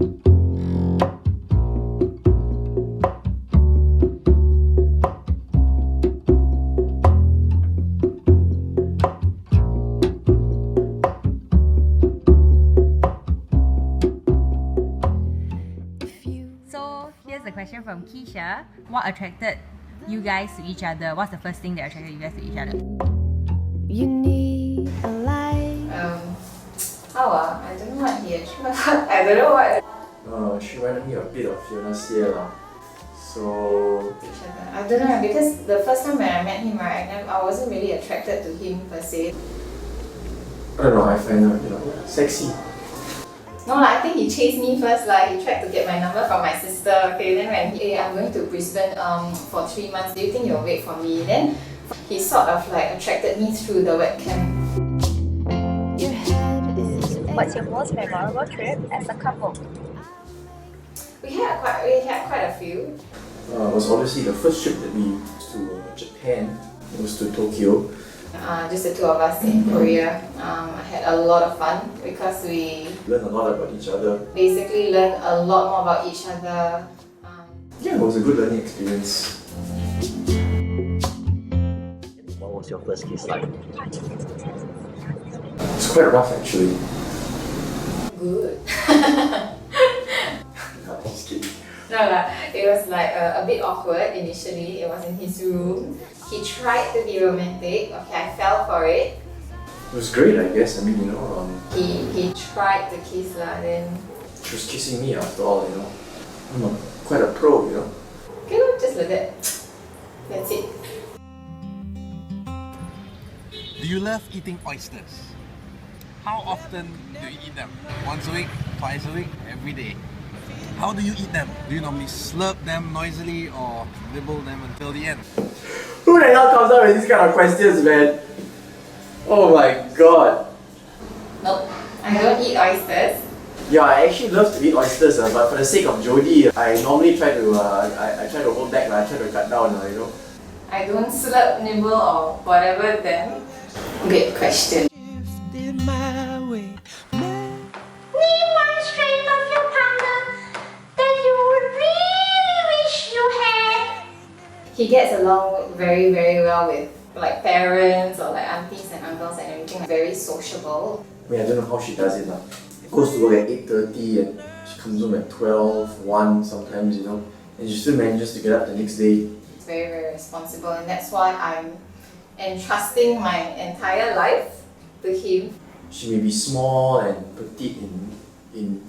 So here's the question from Keisha. What attracted you guys to each other? What's the first thing that attracted you guys to each other? You need a light. I don't know what he attracted. I don't know what. She reminded me a bit of Fiona Xie lah. So I don't know because the first time when I met him, right, I wasn't really attracted to him per se. I don't know, I find her, sexy. No, I think he chased me first. He tried to get my number from my sister. Okay, then when I'm going to Brisbane for 3 months. Do you think you'll wait for me? Then he sort of attracted me through the webcam. What's your most memorable trip as a couple? We had quite a few. It was obviously the first trip that we went to Japan. It was to Tokyo. Just the two of us in Korea. I had a lot of fun because we Learned a lot about each other. basically learned a lot more about each other. Yeah, it was a good learning experience. What was your first kiss like? It's quite rough actually. Good. No, just kidding. No, it was a bit awkward initially. It was in his room. He tried to be romantic. Okay, I fell for it. It was great, I guess. I mean, He tried to kiss then. she was kissing me after all, I'm quite a pro, Okay, just like that. That's it. Do you love eating oysters? How often do you eat them? Once a week? Twice a week? Every day? How do you eat them? Do you normally slurp them noisily or nibble them until the end? Who the hell comes up with these kind of questions, man? Oh my god. Nope, I don't eat oysters. Yeah, I actually love to eat oysters, but for the sake of Jody, I normally try to I try to hold back, I try to cut down, I don't slurp, nibble or whatever them. Great question. Name one trait of your partner that you would really wish you had. He gets along very, very well with parents or aunties and uncles and everything. Very sociable. I mean, I don't know how she does it lah. Goes to work at 8:30 and she comes home at 12, 1 sometimes, and she still manages to get up the next day. It's very, very responsible, and that's why I'm entrusting my entire life to him. She may be small and petite in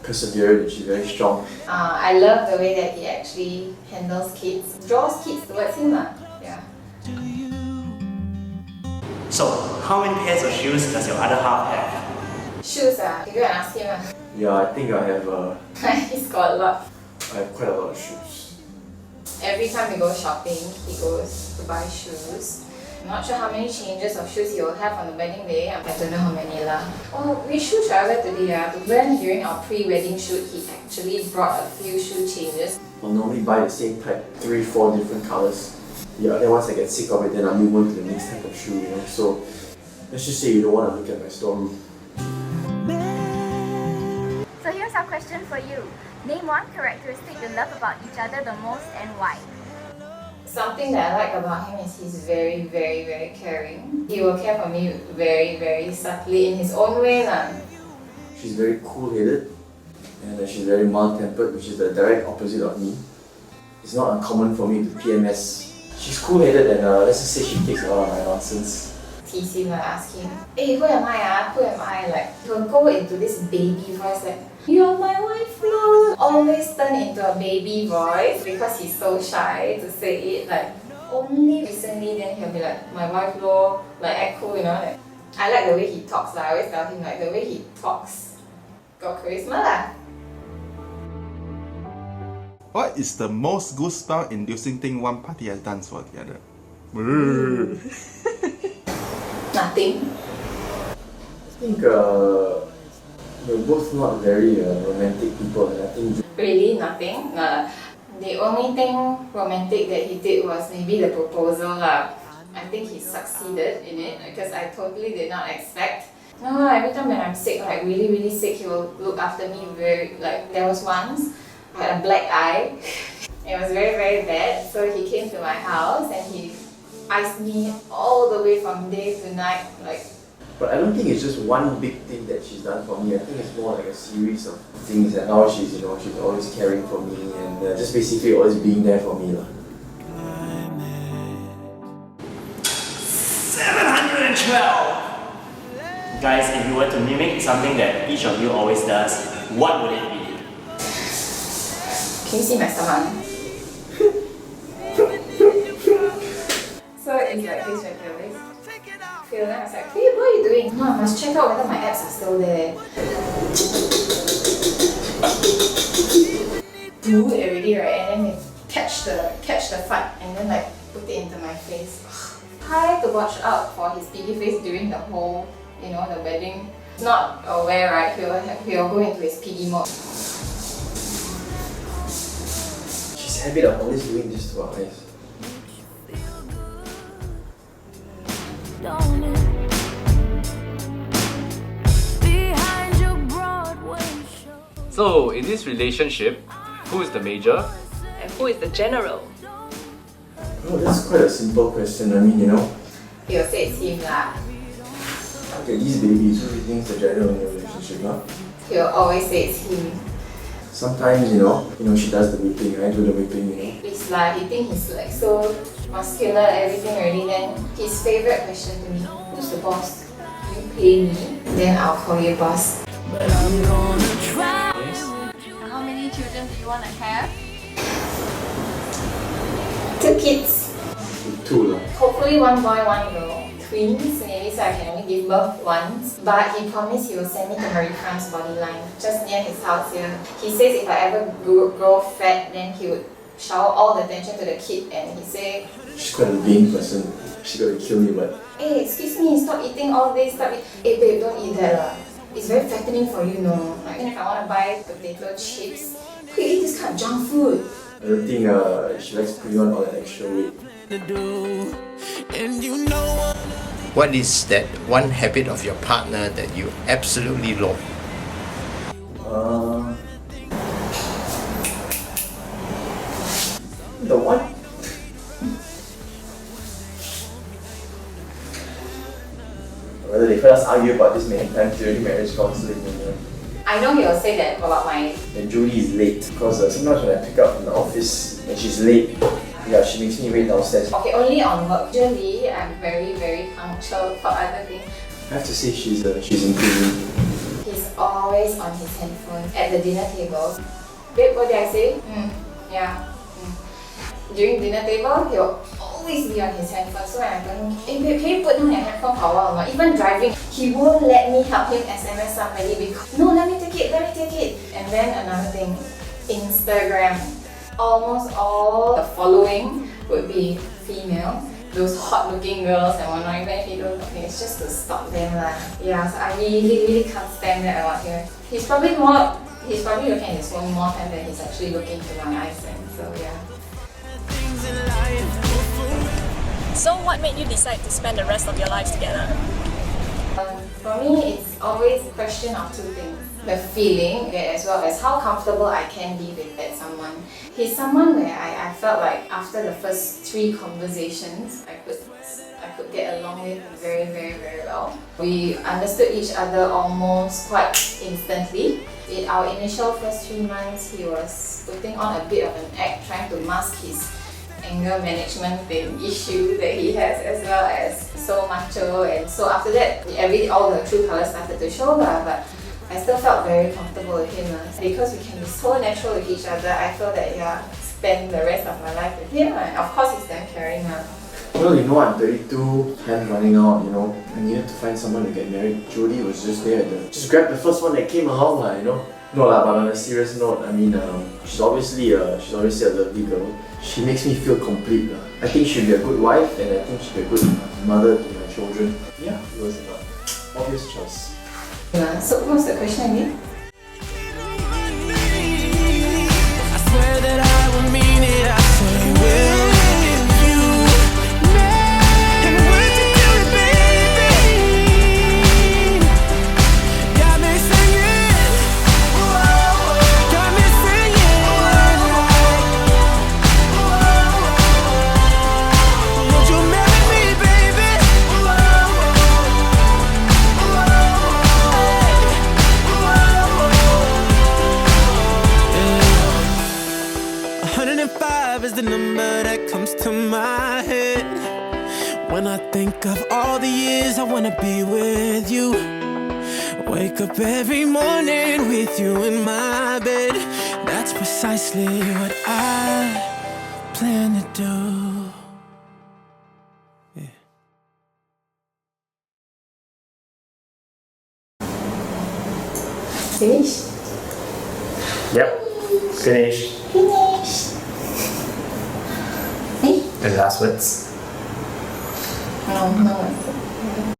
perseverance, and she's very strong. I love the way that he actually handles kids, draws kids towards him. Yeah. So, how many pairs of shoes does your other half have? Shoes, you go and ask him. Yeah, I think I have He's got a lot. I have quite a lot of shoes. Every time we go shopping, he goes to buy shoes. I'm not sure how many changes of shoes he will have on the wedding day. I don't know how many lah. Oh, which shoe should I wear today? When during our pre-wedding shoot, he actually brought a few shoe changes. I'll normally buy the same type, 3-4 different colors. Yeah, then once I get sick of it, then I'll move on to the next type of shoe, So, let's just say you don't want to look at my storeroom. So here's our question for you. Name one characteristic you love about each other the most and why? Something that I like about him is he's very, very, very caring. He will care for me very, very subtly in his own way. She's very cool-headed and she's very mild-tempered, which is the direct opposite of me. It's not uncommon for me to PMS. She's cool-headed and let's just say she takes a lot of my nonsense. Tease him, ask him, hey, who am I? Who am I? He'll go into this baby voice you're my wife, Flo. Always turn into a baby voice because he's so shy to say it. Only recently then he'll be my wife, Flo, act cool, I like the way he talks. I always tell him the way he talks got charisma . What is the most goosebump inducing thing one party has done for the other? Nothing. I think we're both not very romantic people, and I think Really nothing. The only thing romantic that he did was maybe the proposal. I think he succeeded in it because I totally did not expect No, every time when I'm sick, like really, really sick, he will look after me very, like, there was once, I had a black eye. It was very, very bad. So he came to my house and he iced me all the way from day to night, like. But I don't think it's just one big thing that she's done for me. I think it's more like a series of things that now she's, you know, she's always caring for me and just basically always being there for me. 712! Guys, if you were to mimic something that each of you always does, what would it be? Can you see my stomach? So it's like this right here, right? Feel that? I was like, hey, what are you doing? No, I must check out whether my abs are still there. Do it already, right? And then you catch the fart and then like put it into my face. Try to watch out for his piggy face during the whole, you know, the wedding. Not aware, right? He'll go into his piggy mode. She's habit of always doing this to our eyes. So, in this relationship, who is the major? And who is the general? Oh, that's quite a simple question. I mean, you know, He'll say it's him lah. look at these babies. Who do you think is the general in the relationship, huh? He'll always say it's him. Sometimes, you know, she does the whipping, I do the whipping, you know. It's like he thinks he's like so muscular, everything already. Then his favorite question to me: who's the boss? You pay me, then I'll call you boss. How many children do you want to have? 2 kids. Two lah. Hopefully 1 boy, 1 girl. Twins, maybe, so I can only give birth once. But he promised he will send me to Marie Frank's body line, just near his house here. He says if I ever grow fat, then he would shower all the attention to the kid. And he say, She's quite a vain person. She's gonna kill me, but hey, excuse me, stop eating all this, stop it. Hey babe, don't eat that lah. It's very fattening for you, no? Like, even if I want to buy potato chips, who eat this kind of junk food? I don't think she likes putting on all that extra weight. What is that one habit of your partner that you absolutely love? The one? Whether they heard us argue about this many times during marriage counseling, you know. I know he'll say that about my. And Jody is late because sometimes when I pick up in the office and she's late, yeah, she makes me wait downstairs. Okay, only on work. Usually, I'm very, very punctual for other things. I have to say she's improving. He's always on his handphone at the dinner table. Babe, what did I say? Yeah. During dinner table, he'll always be on his handphone. So when I tell him, hey babe, can you put down your handphone for a while or not? Even driving, he won't let me help him SMS somebody because, no, let me take it. And then another thing, Instagram. Almost all the following would be female. Those hot-looking girls and whatnot, even if you don't look, it's just to stop them lah. Yeah, so I really can't stand that about him. He's probably looking at his phone more time than he's actually looking to my eyes, and so yeah. So what made you decide to spend the rest of your lives together? For me, it's always a question of 2 things. The feeling, as well as how comfortable I can be with that someone. He's someone where I felt like after the first 3 conversations, I could get along with very, very, very well. We understood each other almost quite instantly. In our initial first 3 months, he was putting on a bit of an act, trying to mask his anger management issue that he has, as well as so macho. And so after that, all the true colours started to show, but I still felt very comfortable with him. Because we can be so natural with each other, I feel that spend the rest of my life with him. And of course, he's damn caring. Well, you know, I'm 32, time running out, you know. I needed to find someone to get married. Jody was just there. Just grab the first one that came along, you know. No lah, but on a serious note, I mean, she's obviously a lovely girl. She makes me feel complete. I think she'll be a good wife, and I think she'll be a good mother to my children. Yeah, it was an obvious choice. So what was the question again? I swear that I will mean it. I say will you marry? And would you do it, baby? wanna be with you. Wake up every morning with you in my bed. That's precisely what I plan to do. Finish. Yep. Finish. Finish. The last words. No.